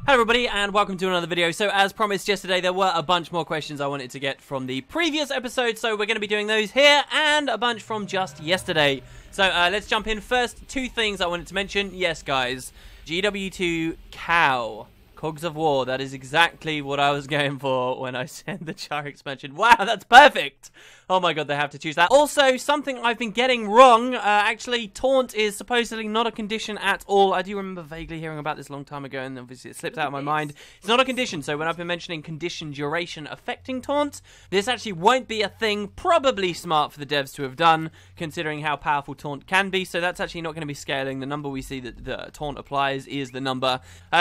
Hello everybody and welcome to another video. So as promised yesterday, there were a bunch more questions I wanted to get from the previous episode, so we're going to be doing those here and a bunch from just yesterday. So let's jump in. First, two things I wanted to mention. Yes guys, GW2 cow. Cogs of War, that is exactly what I was going for when I sent the Char expansion. Wow, that's perfect! Oh my god, they have to choose that. Also, something I've been getting wrong, actually, taunt is supposedly not a condition at all. I do remember vaguely hearing about this a long time ago, and obviously it slipped out of my mind. It's not a condition, so when I've been mentioning condition duration affecting taunt, this actually won't be a thing. Probably smart for the devs to have done, considering how powerful taunt can be, so that's actually not going to be scaling. The number we see that the taunt applies is the number.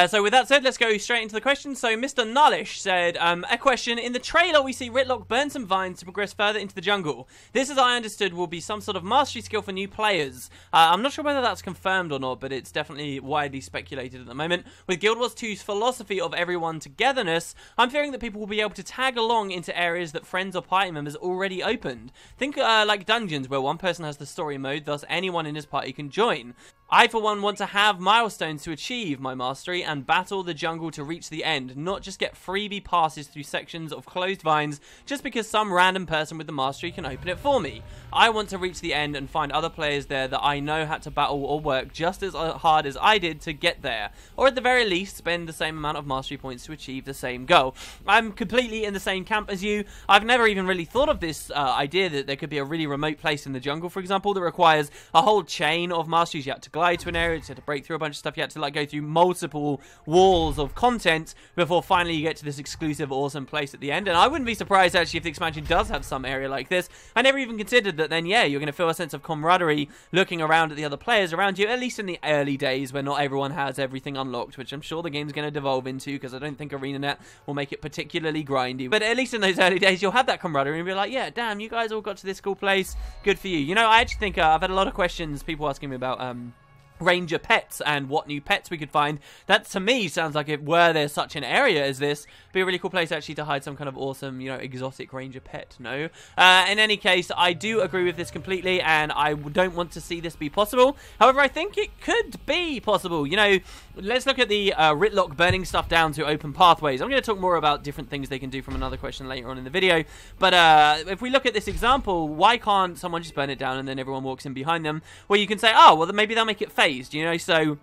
So with that said, let's go straight into the question. So Mr. Nullish said, a question. In the trailer, we see Ritlock burn some vines to progress further into the jungle. This, as I understood, will be some sort of mastery skill for new players. I'm not sure whether that's confirmed or not, but it's definitely widely speculated at the moment. With Guild Wars 2's philosophy of everyone togetherness, I'm fearing that people will be able to tag along into areas that friends or party members already opened. Think like dungeons, where one person has the story mode, thus anyone in his party can join. I, for one, want to have milestones to achieve my mastery and battle the jungle to reach the end, not just get freebie passes through sections of closed vines just because some random person with the mastery can open it for me. I want to reach the end and find other players there that I know had to battle or work just as hard as I did to get there, or at the very least spend the same amount of mastery points to achieve the same goal. I'm completely in the same camp as you. I've never even really thought of this idea that there could be a really remote place in the jungle, for example, that requires a whole chain of masteries. You have to glide to an area, you had to break through a bunch of stuff, you had to like go through multiple walls of content before finally you get to this exclusive awesome place at the end. And I wouldn't be surprised actually if the expansion does have some area like this. I never even considered that then, yeah, you're going to feel a sense of camaraderie looking around at the other players around you, at least in the early days where not everyone has everything unlocked, which I'm sure the game's going to devolve into, because I don't think ArenaNet will make it particularly grindy. But at least in those early days, you'll have that camaraderie and be like, yeah, damn, you guys all got to this cool place, good for you. You know, I actually think I've had a lot of questions, people asking me about ranger pets and what new pets we could find. That to me sounds like, if were there such an area as this, be a really cool place actually to hide some kind of awesome, you know, exotic ranger pet. No, in any case, I do agree with this completely, and I don't want to see this be possible. However, I think it could be possible. You know, let's look at the Ritlock burning stuff down to open pathways. I'm going to talk more about different things they can do from another question later on in the video, but if we look at this example, why can't someone just burn it down and then everyone walks in behind them? Well, you can say, oh, well, then maybe they'll make it fake. You know, so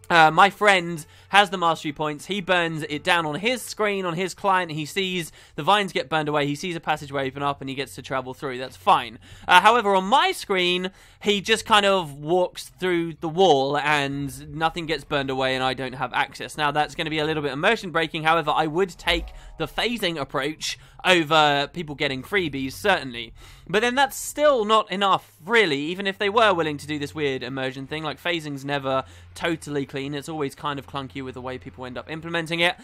my friend has the mastery points, he burns it down on his screen, on his client, he sees the vines get burned away, he sees a passageway open up and he gets to travel through. That's fine. However, on my screen, he just kind of walks through the wall and nothing gets burned away and I don't have access. Now, that's going to be a little bit immersion breaking. However, I would take the phasing approach over people getting freebies, certainly. But then that's still not enough, really, even if they were willing to do this weird immersion thing. Like, phasing's never totally clean. It's always kind of clunky with the way people end up implementing it.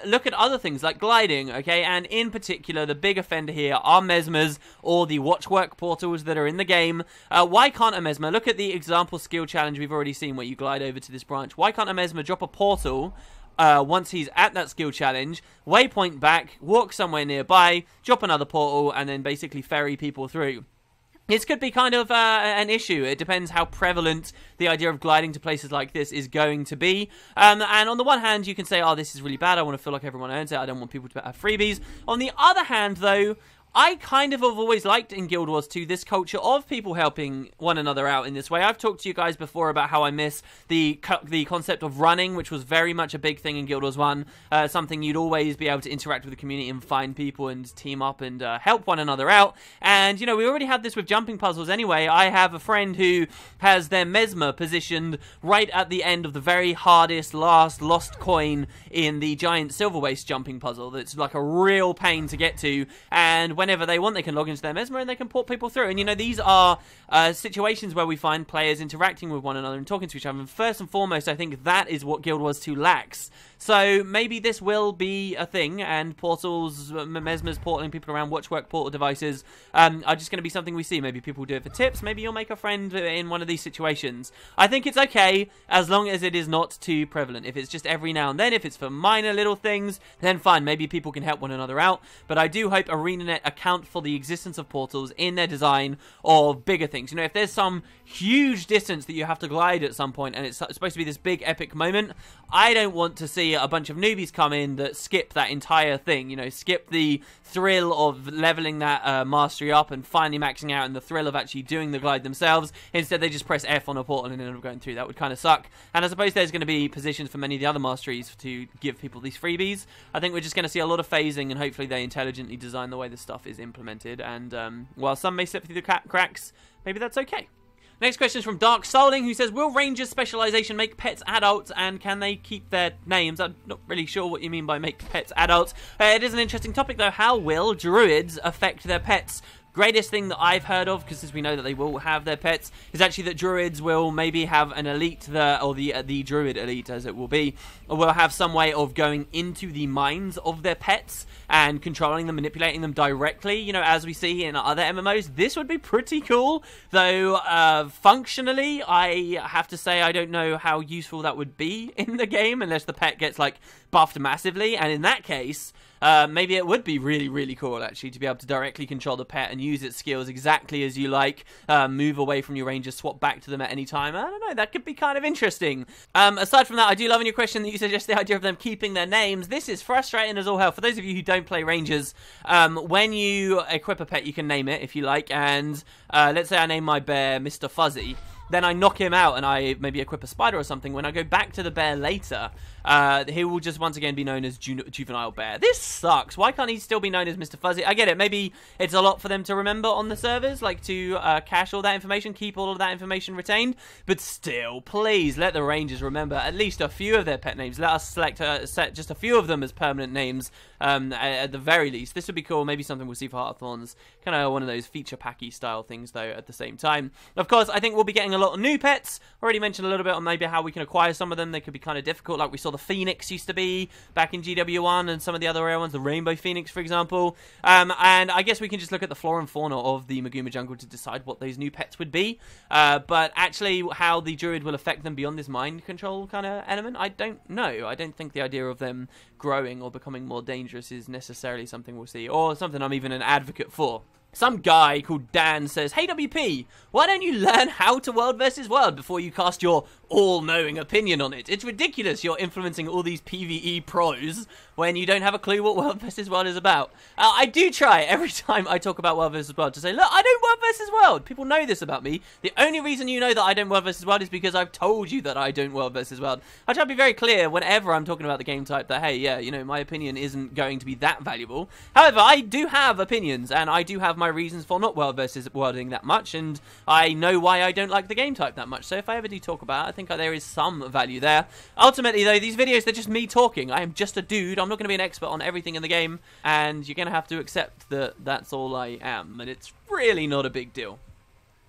Look at other things like gliding, okay? And in particular, the big offender here are mesmers or the watchwork portals that are in the game. Why can't a mesmer, look at the example skill challenge we've already seen where you glide over to this branch. Why can't a mesmer drop a portal once he's at that skill challenge, waypoint back, walk somewhere nearby, drop another portal, and then basically ferry people through? This could be kind of an issue. It depends how prevalent the idea of gliding to places like this is going to be. And on the one hand, you can say, oh, this is really bad, I want to feel like everyone earns it, I don't want people to have freebies. On the other hand, though, I kind of have always liked in Guild Wars 2 this culture of people helping one another out in this way. I've talked to you guys before about how I miss the concept of running, which was very much a big thing in Guild Wars 1. Something you'd always be able to interact with the community and find people and team up and help one another out. And, you know, we already have this with jumping puzzles anyway. I have a friend who has their mesmer positioned right at the end of the very hardest, last lost coin in the giant silver waste jumping puzzle. That's like a real pain to get to. And whenever they want, they can log into their mesmer and they can port people through. And, you know, these are situations where we find players interacting with one another and talking to each other. And first and foremost, I think that is what Guild Wars 2 lacks. So maybe this will be a thing, and portals, mesmers portaling people around, watchwork portal devices are just going to be something we see. Maybe people do it for tips. Maybe you'll make a friend in one of these situations. I think it's okay as long as it is not too prevalent. If it's just every now and then, if it's for minor little things, then fine. Maybe people can help one another out. But I do hope ArenaNet account for the existence of portals in their design of bigger things. You know, if there's some huge distance that you have to glide at some point and it's supposed to be this big epic moment, I don't want to see a bunch of newbies come in that skip that entire thing, you know, skip the thrill of leveling that mastery up and finally maxing out and the thrill of actually doing the glide themselves. Instead, they just press F on a portal and end up going through. That would kind of suck. And I suppose there's going to be positions for many of the other masteries to give people these freebies. I think we're just going to see a lot of phasing, and hopefully they intelligently design the way this stuff is implemented. And while some may slip through the cracks, maybe that's okay. Next question is from Dark Souling, who says, will Rangers specialization make pets adults, and can they keep their names? I'm not really sure what you mean by make pets adults. It is an interesting topic, though. How will druids affect their pets? Greatest thing that I've heard of, because as we know that they will have their pets, is actually that druids will maybe have an elite, or the druid elite as it will be, will have some way of going into the minds of their pets and controlling them, manipulating them directly, you know, as we see in other MMOs. This would be pretty cool, though functionally, I have to say I don't know how useful that would be in the game, unless the pet gets, like, buffed massively, and in that case, maybe it would be really, really cool, actually, to be able to directly control the pet and use its skills exactly as you like, move away from your rangers, swap back to them at any time. I don't know, that could be kind of interesting. Aside from that, I do love in your question that you suggest the idea of them keeping their names. This is frustrating as all hell. For those of you who don't play rangers, when you equip a pet, you can name it if you like, and let's say I name my bear Mr. Fuzzy. Then I knock him out and I maybe equip a spider or something. When I go back to the bear later, he will just once again be known as Juvenile Bear. This sucks. Why can't he still be known as Mr. Fuzzy? I get it. Maybe it's a lot for them to remember on the servers, like to cache all that information, keep all of that information retained. But still, please let the Rangers remember at least a few of their pet names. Let us set just a few of them as permanent names at the very least. This would be cool. Maybe something we'll see for Heart of Thorns. Kind of one of those feature packy style things, though, at the same time. Of course, I think we'll be getting a lot of new pets. Already mentioned a little bit on maybe how we can acquire some of them. They could be kind of difficult, like we saw the Phoenix used to be back in GW1 and some of the other rare ones, the Rainbow Phoenix, for example. And I guess we can just look at the flora and fauna of the Maguma jungle to decide what those new pets would be. But actually, how the Druid will affect them beyond this mind control kind of element, I don't know. I don't think the idea of them growing or becoming more dangerous is necessarily something we'll see, or something I'm even an advocate for. Some guy called Dan says, hey WP, why don't you learn how to world versus world before you cast your all-knowing opinion on it? It's ridiculous you're influencing all these PvE pros when you don't have a clue what world versus world is about. I do try every time I talk about world versus world to say, look, I don't world versus world. People know this about me. The only reason you know that I don't world versus world is because I've told you that I don't world versus world. I try to be very clear whenever I'm talking about the game type that, hey, yeah, you know, my opinion isn't going to be that valuable. However, I do have opinions, and I do have my reasons for not world versus worlding that much, and I know why I don't like the game type that much. So if I ever do talk about it, I think there is some value there. Ultimately, though, these videos, they're just me talking. I am just a dude. I'm not going to be an expert on everything in the game, and you're going to have to accept that that's all I am, and it's really not a big deal.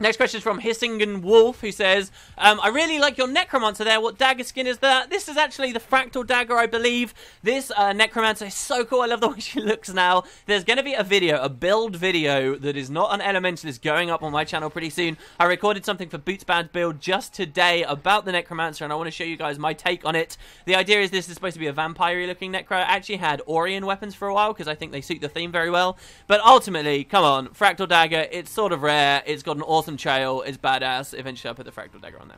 Next question is from Hissingen Wolf, who says, I really like your Necromancer there. What dagger skin is that? This is actually the Fractal Dagger, I believe. This Necromancer is so cool. I love the way she looks now. There's going to be a video, a build video, that is not an Elementalist going up on my channel pretty soon. I recorded something for Bootsband's build just today about the Necromancer, and I want to show you guys my take on it. The idea is this is supposed to be a vampire-y looking Necro. It actually had Orion weapons for a while, because I think they suit the theme very well. But ultimately, come on, Fractal Dagger, it's sort of rare. It's got an awesome trail, it's badass. Eventually I'll put the Fractal Dagger on there.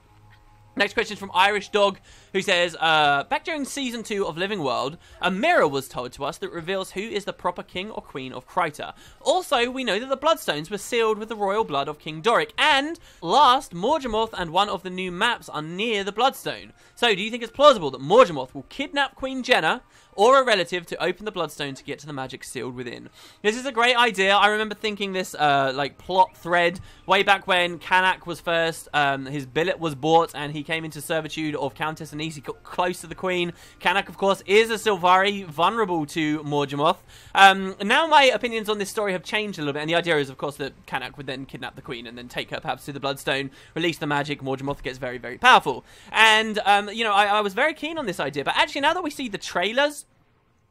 Next question is from Irish Dog, who says, back during Season 2 of Living World, a mirror was told to us that reveals who is the proper king or queen of Kryta. Also, we know that the Bloodstones were sealed with the royal blood of King Doric. And, last, Morgemorth and one of the new maps are near the Bloodstone. So, do you think it's plausible that Morgemorth will kidnap Queen Jenna or a relative to open the Bloodstone to get to the magic sealed within? This is a great idea. I remember thinking this, like, plot thread way back when QandA was first. His billet was bought and he came into servitude of Countess Anise. He got close to the Queen. QandA, of course, is a Sylvari, vulnerable to Morgemorth. Now my opinions on this story have changed a little bit, and the idea is, of course, that QandA would then kidnap the Queen and then take her perhaps to the Bloodstone, release the magic, Morgemorth gets very, very powerful. And, you know, I was very keen on this idea, but actually now that we see the trailers,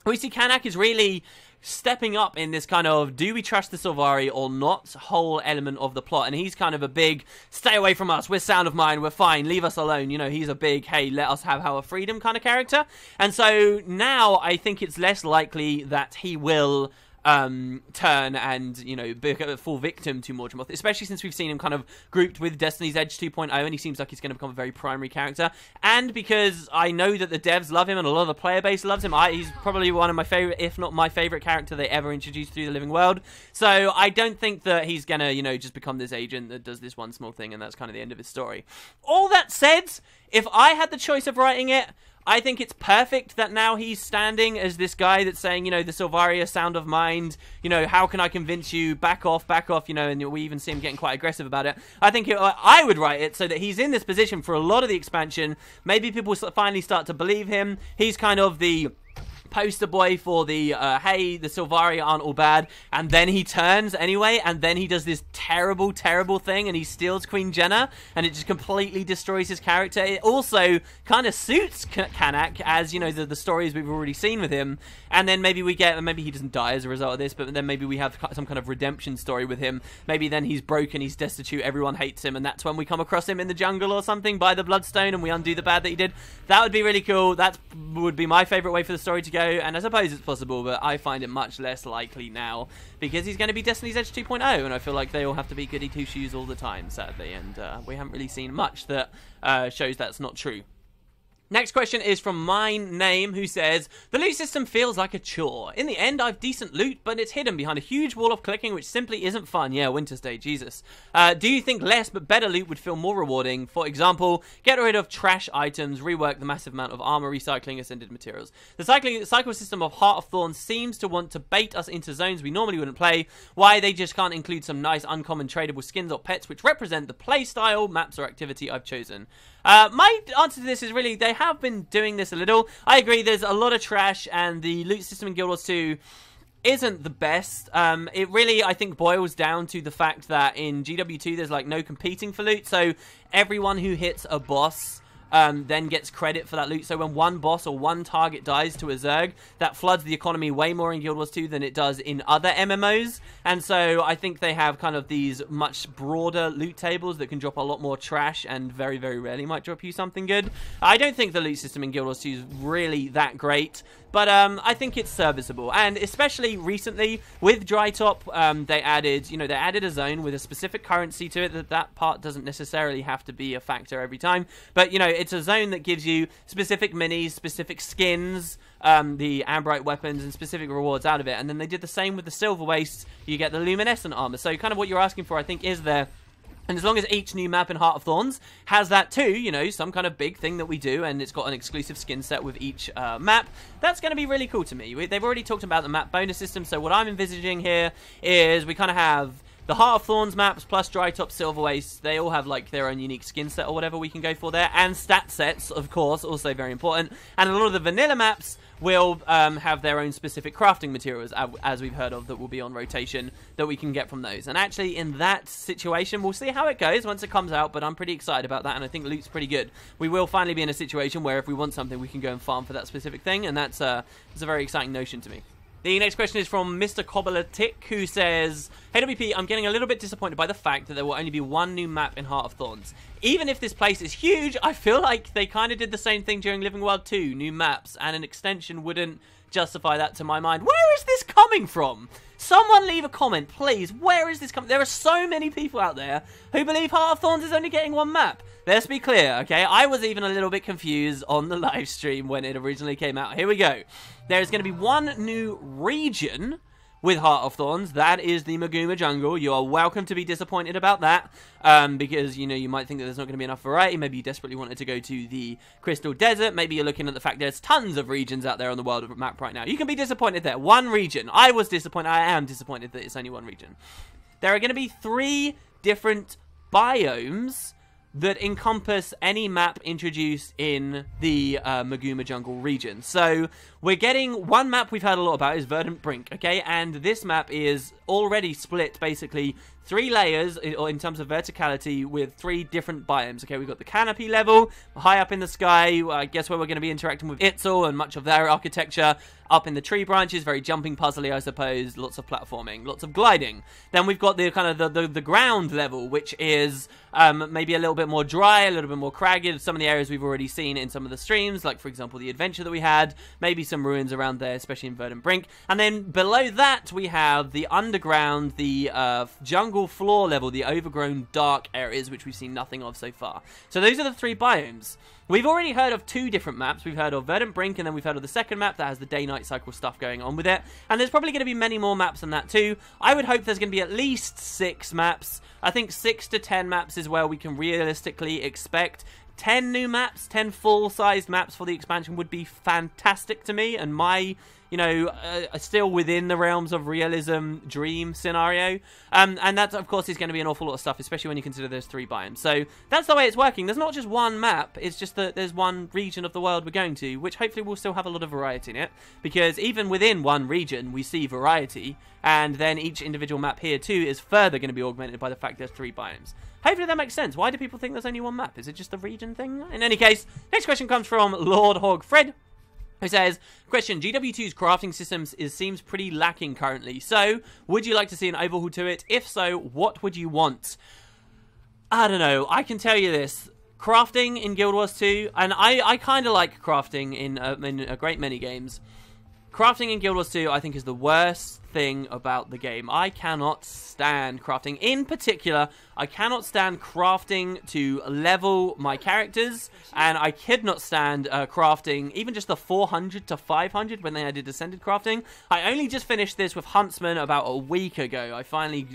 we see QandA is really stepping up in this kind of do we trust the Sylvari or not whole element of the plot, and he's kind of a big stay away from us, we're sound of mind, we're fine, leave us alone, you know, he's a big hey, let us have our freedom kind of character. And so now I think it's less likely that he will turn and, you know, fall victim to Morgemoth, especially since we've seen him kind of grouped with Destiny's Edge 2.0, and he seems like he's going to become a very primary character, and because I know that the devs love him and a lot of the player base loves him, he's probably one of my favorite, if not my favorite character they ever introduced through the Living World, so I don't think that he's going to, you know, just become this agent that does this one small thing and that's kind of the end of his story. All that said, if I had the choice of writing it, I think it's perfect that now he's standing as this guy that's saying, you know, the Silvaria sound of mind, you know, how can I convince you, back off, you know, and we even see him getting quite aggressive about it. I think I would write it so that he's in this position for a lot of the expansion. Maybe people finally start to believe him. He's kind of the poster boy for the, hey, the Silvaria aren't all bad, and then he turns anyway, and then he does this terrible, terrible thing, and he steals Queen Jenna, and it just completely destroys his character. It also kind of suits Kanak, as, you know, the stories we've already seen with him, and then maybe we get, maybe he doesn't die as a result of this, but then maybe we have some kind of redemption story with him. Maybe then he's broken, he's destitute, everyone hates him, and that's when we come across him in the jungle or something by the Bloodstone, and we undo the bad that he did. That would be really cool. That would be my favourite way for the story to go, and I suppose it's possible, but I find it much less likely now because he's going to be Destiny's Edge 2.0, and I feel like they all have to be goody two-shoes all the time, sadly, and we haven't really seen much that shows that's not true. Next question is from Mine Name, who says, the loot system feels like a chore. In the end, I've decent loot, but it's hidden behind a huge wall of clicking, which simply isn't fun. Yeah, Winter's Day, Jesus. Do you think less but better loot would feel more rewarding? For example, get rid of trash items, rework the massive amount of armor, recycling ascended materials. The cycle system of Heart of Thorns seems to want to bait us into zones we normally wouldn't play. Why they just can't include some nice, uncommon, tradable skins or pets which represent the playstyle, maps, or activity I've chosen? My answer to this is really, they have been doing this a little. I agree, there's a lot of trash, and the loot system in Guild Wars 2 isn't the best. It really, I think, boils down to the fact that in GW2 there's like no competing for loot, so everyone who hits a boss then gets credit for that loot. So when one boss or one target dies to a Zerg, that floods the economy way more in Guild Wars 2 than it does in other MMOs. And so I think they have kind of these much broader loot tables that can drop a lot more trash and very, very rarely might drop you something good. I don't think the loot system in Guild Wars 2 is really that great, but I think it's serviceable. And especially recently with Drytop, they added, you know, they added a zone with a specific currency to it. That part doesn't necessarily have to be a factor every time, but, you know, it's a zone that gives you specific minis, specific skins, the Ambrite weapons, and specific rewards out of it. And then they did the same with the Silver Wastes. You get the luminescent armor. So kind of what you're asking for, I think, is there. And as long as each new map in Heart of Thorns has that too, you know, some kind of big thing that we do, and it's got an exclusive skin set with each map, that's going to be really cool to me. They've already talked about the map bonus system, so what I'm envisaging here is we kind of have the Heart of Thorns maps plus Drytop, Silver Waste. They all have like their own unique skin set or whatever we can go for there, and stat sets, of course, also very important. And a lot of the vanilla maps will have their own specific crafting materials, as we've heard of, that will be on rotation that we can get from those. And actually, in that situation, we'll see how it goes once it comes out, but I'm pretty excited about that, and I think loot's pretty good. We will finally be in a situation where if we want something, we can go and farm for that specific thing, and that's a very exciting notion to me. The next question is from Mr. Cobbler-Tick, who says, hey WP, I'm getting a little bit disappointed by the fact that there will only be one new map in Heart of Thorns. Even if this place is huge, I feel like they kind of did the same thing during Living World 2, new maps, and an extension wouldn't justify that to my mind. Where is this coming from? Someone leave a comment, please. Where is this coming? There are so many people out there who believe Heart of Thorns is only getting one map. Let's be clear, okay? I was even a little bit confused on the live stream when it originally came out. Here we go. There is going to be one new region with Heart of Thorns. That is the Maguma Jungle. You are welcome to be disappointed about that, because, you know, you might think that there's not going to be enough variety. Maybe you desperately wanted to go to the Crystal Desert. Maybe you're looking at the fact there's tons of regions out there on the world map right now. You can be disappointed there. One region. I was disappointed. I am disappointed that it's only one region. There are going to be 3 different biomes that encompass any map introduced in the Maguma Jungle region. So we're getting one map we've heard a lot about is Verdant Brink, okay? And this map is already split basically 3 layers in terms of verticality with 3 different biomes. Okay, we've got the canopy level, high up in the sky, I guess where we're going to be interacting with Itzel and much of their architecture. Up in the tree branches, very jumping puzzly, I suppose. Lots of platforming, lots of gliding. Then we've got the kind of the ground level, which is maybe a little bit more dry, a little bit more craggy. Some of the areas we've already seen in some of the streams, like for example the adventure that we had. Maybe some ruins around there, especially in Verdant Brink. And then below that we have the underground, the jungle floor level, the overgrown dark areas, which we've seen nothing of so far. So those are the 3 biomes. We've already heard of 2 different maps. We've heard of Verdant Brink, and then we've heard of the second map that has the day-night cycle stuff going on with it. And there's probably going to be many more maps than that too. I would hope there's going to be at least 6 maps. I think 6 to 10 maps is where we can realistically expect. 10 new maps, 10 full-sized maps for the expansion would be fantastic to me, and my, you know, still within the realms of realism dream scenario. And that, of course, is going to be an awful lot of stuff, especially when you consider there's 3 biomes. So that's the way it's working. There's not just one map, it's just that there's one region of the world we're going to, which hopefully will still have a lot of variety in it, because even within one region, we see variety, and then each individual map here, too, is further going to be augmented by the fact there's 3 biomes. Hopefully that makes sense. Why do people think there's only one map? Is it just a region thing? In any case, next question comes from Lord Hog Fred, who says, question, GW2's crafting systems seems pretty lacking currently. So, would you like to see an overhaul to it? If so, what would you want? I don't know. I can tell you this. Crafting in Guild Wars 2, and I kind of like crafting in a great many games. Crafting in Guild Wars 2, I think, is the worst thing about the game. I cannot stand crafting. In particular, I cannot stand crafting to level my characters, and I could not stand crafting even just the 400 to 500 when they added Ascended crafting. I only just finished this with Huntsman about a week ago. I finally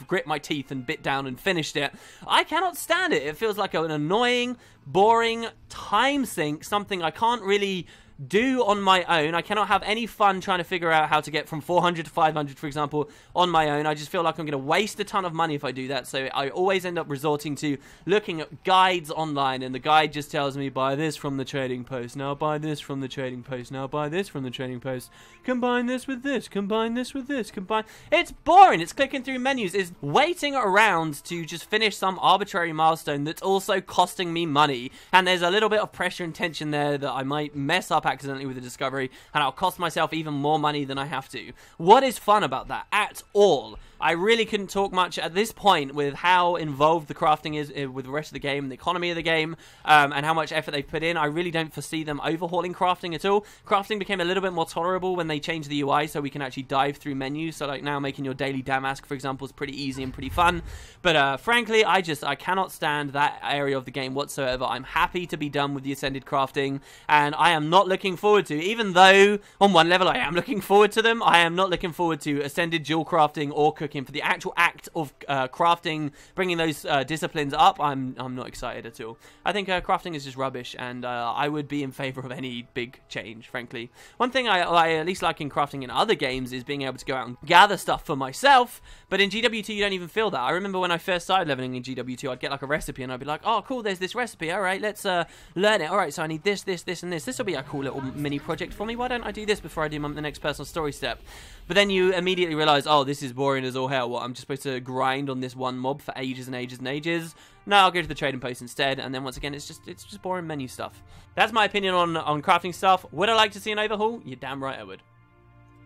grit my teeth and bit down and finished it. I cannot stand it. It feels like an annoying, boring time sink, something I can't really do on my own. I cannot have any fun trying to figure out how to get from 400 to 500, for example, on my own. I just feel like I'm going to waste a ton of money if I do that, so I always end up resorting to looking at guides online, and the guide just tells me, buy this from the trading post, now buy this from the trading post, now buy this from the trading post, combine this with this, combine this with this, combine... It's boring. It's clicking through menus. It's waiting around to just finish some arbitrary milestone that's also costing me money, and there's a little bit of pressure and tension there that I might mess up accidentally with the discovery, and I'll cost myself even more money than I have to. What is fun about that at all? I really couldn't talk much at this point with how involved the crafting is with the rest of the game, the economy of the game, and how much effort they've put in. I really don't foresee them overhauling crafting at all. Crafting became a little bit more tolerable when they changed the UI, so we can actually dive through menus. So like now making your daily damask, for example, is pretty easy and pretty fun. But frankly, I cannot stand that area of the game whatsoever. I'm happy to be done with the Ascended crafting, and I am not looking forward to, even though on one level I am looking forward to them, I am not looking forward to Ascended dual crafting or cooking. For the actual act of crafting, bringing those disciplines up, I'm not excited at all. I think crafting is just rubbish, and I would be in favor of any big change, frankly. One thing I at least like in crafting in other games is being able to go out and gather stuff for myself, but in GW2 you don't even feel that. I remember when I first started leveling in GW2, I'd get like a recipe and I'd be like, oh cool, there's this recipe, alright, let's learn it. Alright, so I need this, this, this, and this. This will be a cool little mini project for me. Why don't I do this before I do the next personal story step? But then you immediately realise, oh, this is boring as all hell. What, I'm just supposed to grind on this one mob for ages and ages and ages? No, I'll go to the trading post instead, and then once again, it's just boring menu stuff. That's my opinion on crafting stuff. Would I like to see an overhaul? You're damn right I would.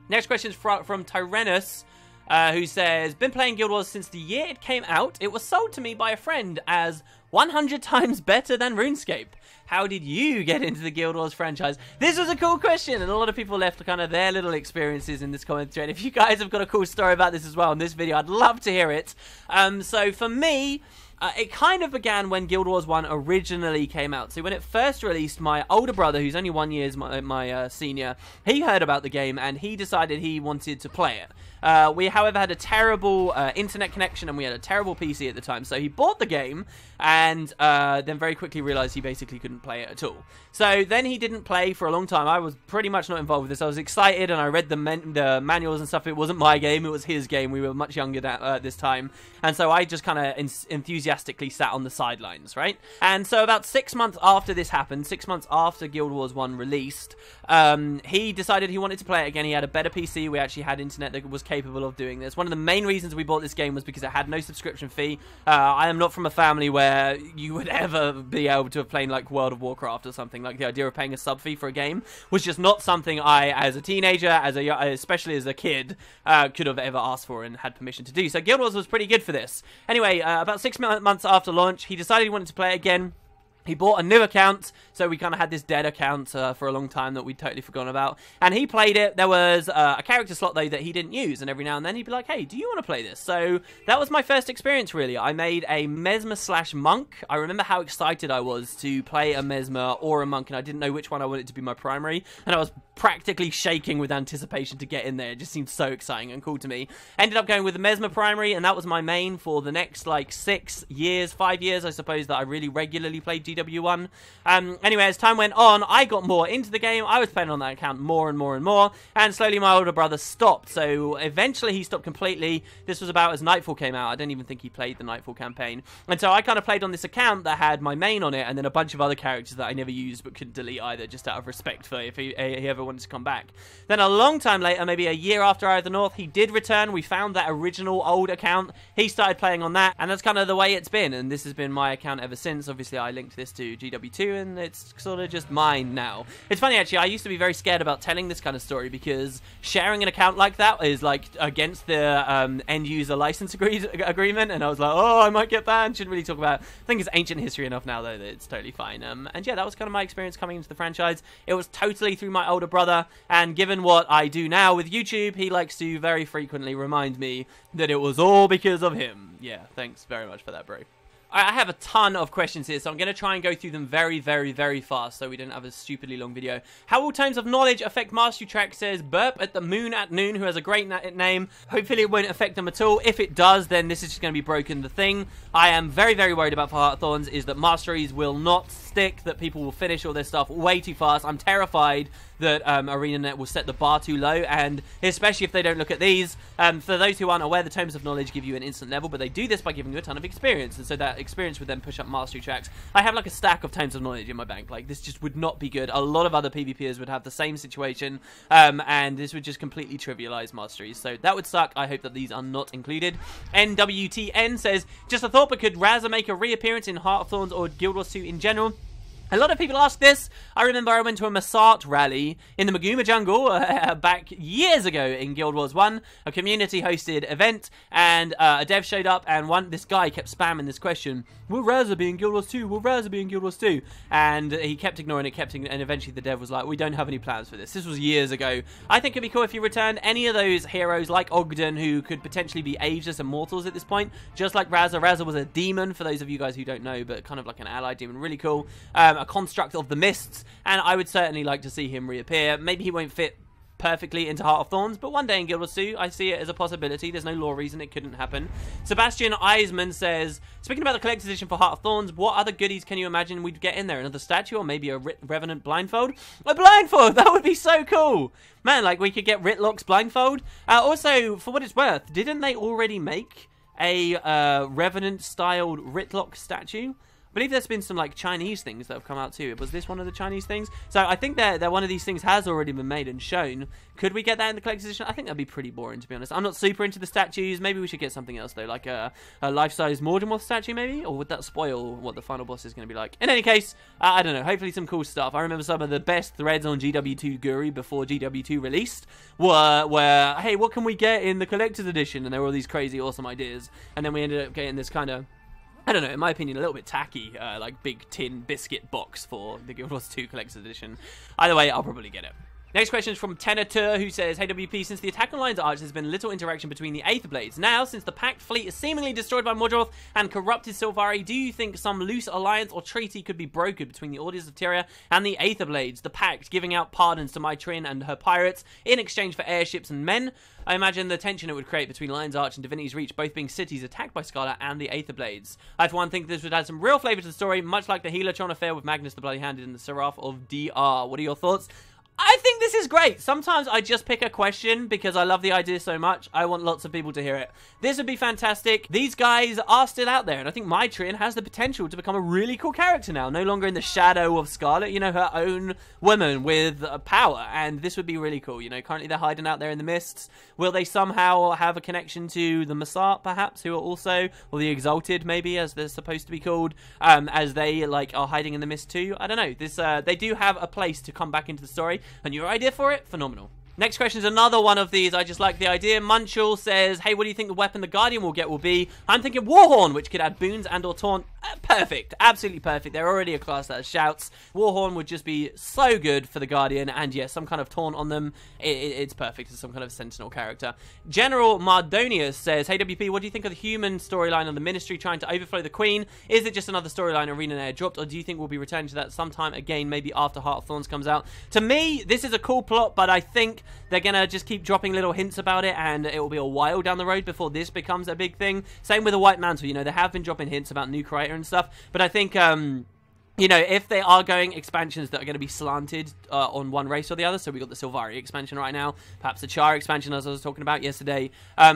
Next question is from Tyrannus, who says, been playing Guild Wars since the year it came out. It was sold to me by a friend as 100 times better than RuneScape. How did you get into the Guild Wars franchise? This was a cool question, and a lot of people left kind of their little experiences in this comment thread. If you guys have got a cool story about this as well in this video, I'd love to hear it. So for me, it kind of began when Guild Wars 1 originally came out. So when it first released, my older brother, who's only 1 year my senior, he heard about the game and he decided he wanted to play it. We, however, had a terrible internet connection and we had a terrible PC at the time. So he bought the game and then very quickly realized he basically couldn't play it at all. So then he didn't play for a long time. I was pretty much not involved with this. I was excited and I read the manuals and stuff. It wasn't my game, it was his game. We were much younger at this time. And so I just kind of enthusiastically sat on the sidelines, right? And so about 6 months after this happened, 6 months after Guild Wars 1 released, he decided he wanted to play it again. He had a better PC. We actually had internet that was capable of doing this. One of the main reasons we bought this game was because it had no subscription fee. I am not from a family where you would ever be able to have played like World of Warcraft or something. Like the idea of paying a sub fee for a game was just not something I, as a teenager, especially as a kid, could have ever asked for and had permission to do. So Guild Wars was pretty good for this. Anyway, about 6 months after launch, he decided he wanted to play it again. He bought a new account, so we kind of had this dead account for a long time that we'd totally forgotten about. And he played it. There was a character slot, though, that he didn't use. And every now and then he'd be like, hey, do you want to play this? So that was my first experience, really. I made a Mesmer/Monk. I remember how excited I was to play a Mesmer or a Monk, and I didn't know which one I wanted to be my primary. And I was practically shaking with anticipation to get in there. It just seemed so exciting and cool to me. Ended up going with the Mesmer primary, and that was my main for the next, like, 5 years, I suppose, that I really regularly played GW1. Anyway, as time went on, I got more into the game. I was playing on that account more and more and more, and slowly my older brother stopped. So eventually he stopped completely. This was about as Nightfall came out. I don't even think he played the Nightfall campaign. And so I kind of played on this account that had my main on it, and then a bunch of other characters that I never used but couldn't delete either, just out of respect for if he ever wanted to come back. Then a long time later, maybe a year after Eye of the North, he did return. We found that original old account. He started playing on that, and that's kind of the way it's been, and this has been my account ever since. Obviously, I linked this to GW2, and it's sort of just mine now. It's funny, actually, I used to be very scared about telling this kind of story, because sharing an account like that is, like, against the end-user license agreement, and I was like, oh, I might get banned, shouldn't really talk about it. I think it's ancient history enough now, though, that it's totally fine. And yeah, that was kind of my experience coming into the franchise. It was totally through my older brother, and given what I do now with YouTube, he likes to very frequently remind me that it was all because of him. Yeah, thanks very much for that, bro. I have a ton of questions here, so I'm going to try and go through them very, very, very fast so we don't have a stupidly long video. How will Tomes of Knowledge affect Mastery Track, says Burp at the Moon at Noon, who has a great name. Hopefully it won't affect them at all. If it does, then this is just going to be broken. The thing I am very, very worried about for Heart of Thorns is that Masteries will not stick, that people will finish all their stuff way too fast. I'm terrified that ArenaNet will set the bar too low, and especially if they don't look at these. For those who aren't aware, the Tomes of Knowledge give you an instant level, but they do this by giving you a ton of experience, and so that experience would then push up Mastery Tracks. I have like a stack of Tomes of Knowledge in my bank. Like, this just would not be good. A lot of other PvPers would have the same situation, and this would just completely trivialize Masteries, so that would suck. I hope that these are not included. NWTN says, just a thought, but could Razza make a reappearance in Heart of Thorns or Guild Wars 2 in general? A lot of people ask this. I remember I went to a Massart rally in the Maguma jungle back years ago in Guild Wars 1, a community-hosted event, and a dev showed up, and this guy kept spamming this question, will Razza be in Guild Wars 2? Will Razza be in Guild Wars 2? And he kept ignoring it, and eventually the dev was like, we don't have any plans for this. This was years ago. I think it'd be cool if you returned any of those heroes like Ogden, who could potentially be ageless immortals at this point, just like Razza. Razza was a demon, for those of you guys who don't know, but kind of like an ally demon, really cool. A construct of the mists, and I would certainly like to see him reappear. Maybe he won't fit perfectly into Heart of Thorns, but one day in Guild Wars 2, I see it as a possibility. There's no law reason it couldn't happen. Sebastian Eisman says, speaking about the collector's edition for Heart of Thorns, what other goodies can you imagine we'd get in there? Another statue, or maybe a Revenant blindfold? A blindfold! That would be so cool! Man, like, we could get Ritlock's blindfold. Also, for what it's worth, didn't they already make a Revenant-styled Ritlock statue? I believe there's been some, like, Chinese things that have come out too. Was this one of the Chinese things? So I think that one of these things has already been made and shown. Could we get that in the collector's edition? I think that'd be pretty boring, to be honest. I'm not super into the statues. Maybe we should get something else, though, like a life-size Morgemorth statue, maybe? Or would that spoil what the final boss is going to be like? In any case, I don't know. Hopefully some cool stuff. I remember some of the best threads on GW2 Guru before GW2 released were, hey, what can we get in the collector's edition? And there were all these crazy, awesome ideas. And then we ended up getting this kind of, I don't know, in my opinion, a little bit tacky, like, big tin biscuit box for the Guild Wars 2 Collector's Edition. Either way, I'll probably get it. Next question is from Tenator, who says, "Hey WP, since the attack on Lion's Arch, there's been little interaction between the Aether Blades. Now, since the Pact fleet is seemingly destroyed by Mordroth and corrupted Sylvari, do you think some loose alliance or treaty could be brokered between the Audience of Tyria and the Aether Blades, the Pact giving out pardons to Mytrin and her pirates in exchange for airships and men? I imagine the tension it would create between Lion's Arch and Divinity's Reach, both being cities attacked by Scarlet and the Aether Blades. I, for one, think this would add some real flavour to the story, much like the Healertron affair with Magnus the Bloody-Handed and the Seraph of DR. What are your thoughts?" I think this is great. Sometimes I just pick a question because I love the idea so much. I want lots of people to hear it. This would be fantastic. These guys are still out there, and I think Mytrin has the potential to become a really cool character now. No longer in the shadow of Scarlet, you know, her own woman with power, and this would be really cool. You know, currently they're hiding out there in the mists. Will they somehow have a connection to the Massart, perhaps, who are also, or the Exalted, maybe, as they're supposed to be called, as they, like, are hiding in the mist too? I don't know. This, they do have a place to come back into the story. And your idea for it? Phenomenal. Next question is another one of these. I just like the idea. Munchel says, "Hey, what do you think the weapon the Guardian will get will be?" I'm thinking Warhorn, which could add boons and or taunt. Perfect. Absolutely perfect. They're already a class that has shouts. Warhorn would just be so good for the Guardian. And yes, some kind of taunt on them. It's perfect as some kind of Sentinel character. General Mardonius says, "Hey, WP, what do you think of the human storyline on the Ministry trying to overthrow the Queen? Is it just another storyline Arena Air dropped, or do you think we'll be returning to that sometime again, maybe after Heart of Thorns comes out?" To me, this is a cool plot, but I think they're going to just keep dropping little hints about it, and it will be a while down the road before this becomes a big thing. Same with the White Mantle. You know, they have been dropping hints about New Creator and stuff, but I think, you know, if they are going expansions that are going to be slanted on one race or the other, so we got the Sylvari expansion right now, perhaps the Char expansion, as I was talking about yesterday,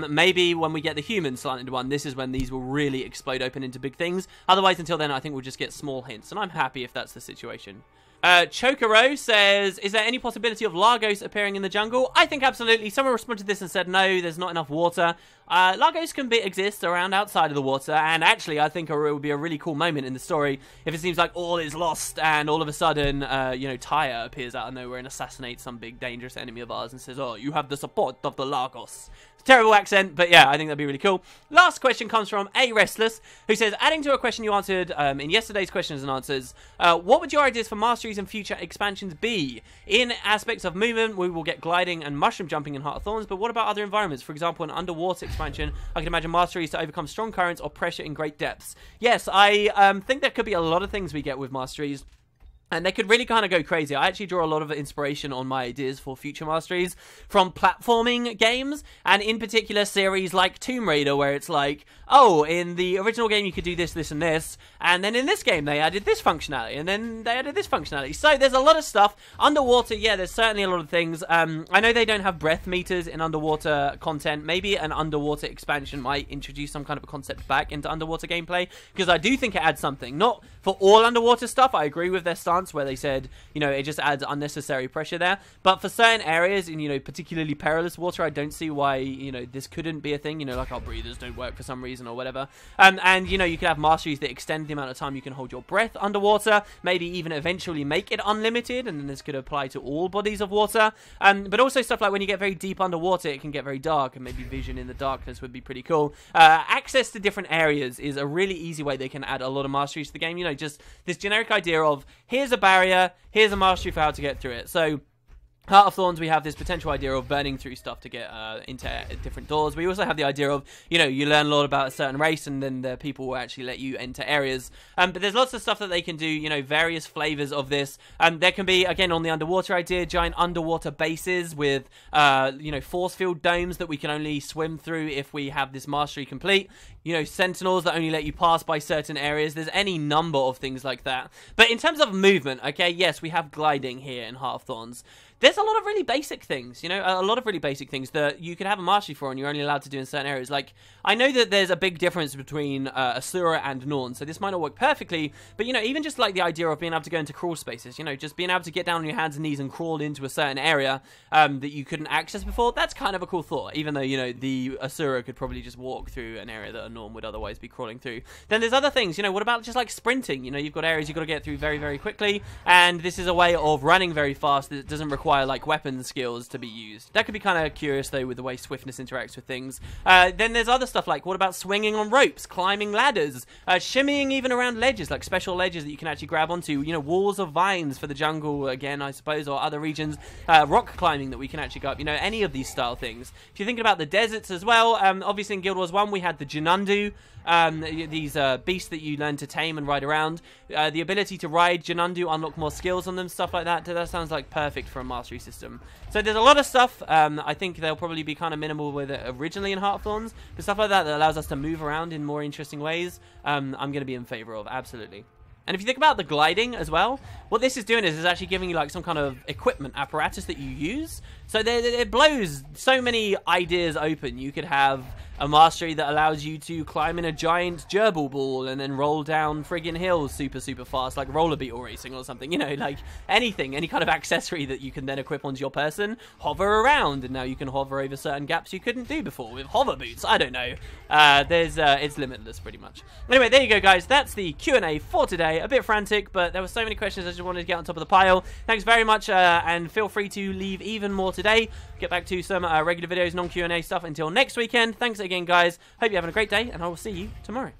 maybe when we get the human slanted one, this is when these will really explode open into big things. Otherwise, until then, I think we'll just get small hints, and I'm happy if that's the situation. Chokoro says, "Is there any possibility of Largos appearing in the jungle?" I think absolutely. Someone responded to this and said, no, there's not enough water. Largos can exist around outside of the water, and actually I think it would be a really cool moment in the story if it seems like all is lost and all of a sudden, you know, Tyre appears out of nowhere and assassinates some big dangerous enemy of ours and says, "Oh, you have the support of the Largos." Terrible accent, but yeah, I think that'd be really cool. Last question comes from A Restless, who says, "Adding to a question you answered in yesterday's questions and answers, what would your ideas for masteries and future expansions be? In aspects of movement, we will get gliding and mushroom jumping in Heart of Thorns, but what about other environments? For example, an underwater expansion, I can imagine masteries to overcome strong currents or pressure in great depths." Yes, I think there could be a lot of things we get with masteries. And they could really kind of go crazy. I actually draw a lot of inspiration on my ideas for future masteries from platforming games, and in particular series like Tomb Raider, where it's like, oh, in the original game you could do this, this, and this, and then in this game they added this functionality, and then they added this functionality. So there's a lot of stuff. Underwater, yeah, there's certainly a lot of things. I know they don't have breath meters in underwater content. Maybe an underwater expansion might introduce some kind of a concept back into underwater gameplay, because I do think it adds something. Not for all underwater stuff, I agree with their stance where they said, you know, it just adds unnecessary pressure there. But for certain areas in, you know, particularly perilous water, I don't see why, you know, this couldn't be a thing. You know, like our breathers don't work for some reason or whatever. And, you know, you could have masteries that extend the amount of time you can hold your breath underwater. Maybe even eventually make it unlimited, and then this could apply to all bodies of water. But also stuff like when you get very deep underwater, it can get very dark, and maybe vision in the darkness would be pretty cool. Access to different areas is a really easy way they can add a lot of masteries to the game. You know, just this generic idea of, here's a barrier, here's a mastery for how to get through it. So Heart of Thorns, we have this potential idea of burning through stuff to get into different doors. We also have the idea of, you know, you learn a lot about a certain race, and then the people will actually let you enter areas. But there's lots of stuff that they can do, you know, various flavors of this. There can be, again, on the underwater idea, giant underwater bases with, you know, force field domes that we can only swim through if we have this mastery complete. You know, sentinels that only let you pass by certain areas. There's any number of things like that. But in terms of movement, okay, yes, we have gliding here in Heart of Thorns. There's a lot of really basic things, you know, a lot of really basic things that you could have a mastery for and you're only allowed to do in certain areas. Like, I know that there's a big difference between Asura and Norn, so this might not work perfectly, but, you know, even just like the idea of being able to go into crawl spaces, you know, just being able to get down on your hands and knees and crawl into a certain area that you couldn't access before, that's kind of a cool thought, even though, you know, the Asura could probably just walk through an area that a norm would otherwise be crawling through. Then there's other things, you know, what about just like sprinting? You know, you've got areas you've got to get through very, very quickly, and this is a way of running very fast that doesn't require like weapon skills to be used. That could be kind of curious though with the way swiftness interacts with things. Then there's other stuff like, what about swinging on ropes, climbing ladders, shimmying even around ledges, like special ledges that you can actually grab onto, you know, walls of vines for the jungle again, I suppose, or other regions, rock climbing that we can actually go up, you know, any of these style things. If you're thinking about the deserts as well, obviously in Guild Wars 1 we had the Jinundu, these beasts that you learn to tame and ride around. The ability to ride Jinundu, unlock more skills on them, stuff like that. That sounds like perfect for a mastery system. So there's a lot of stuff. I think they'll probably be kind of minimal with it originally in Heart of Thorns, but stuff like that that allows us to move around in more interesting ways, I'm going to be in favor of, absolutely. And if you think about the gliding as well, what this is doing is actually giving you like some kind of equipment apparatus that you use. So it blows so many ideas open. You could have a mastery that allows you to climb in a giant gerbil ball and then roll down friggin' hills super, super fast, like roller beetle racing or something, you know, like anything, any kind of accessory that you can then equip onto your person, hover around, and now you can hover over certain gaps you couldn't do before with hover boots. I don't know. It's limitless pretty much. Anyway, there you go, guys. That's the Q&A for today. A bit frantic, but there were so many questions I just wanted to get on top of the pile. Thanks very much, and feel free to leave even more today. Get back to some regular videos, non-Q&A stuff until next weekend. Thanks again, guys. Hope you're having a great day, and I will see you tomorrow.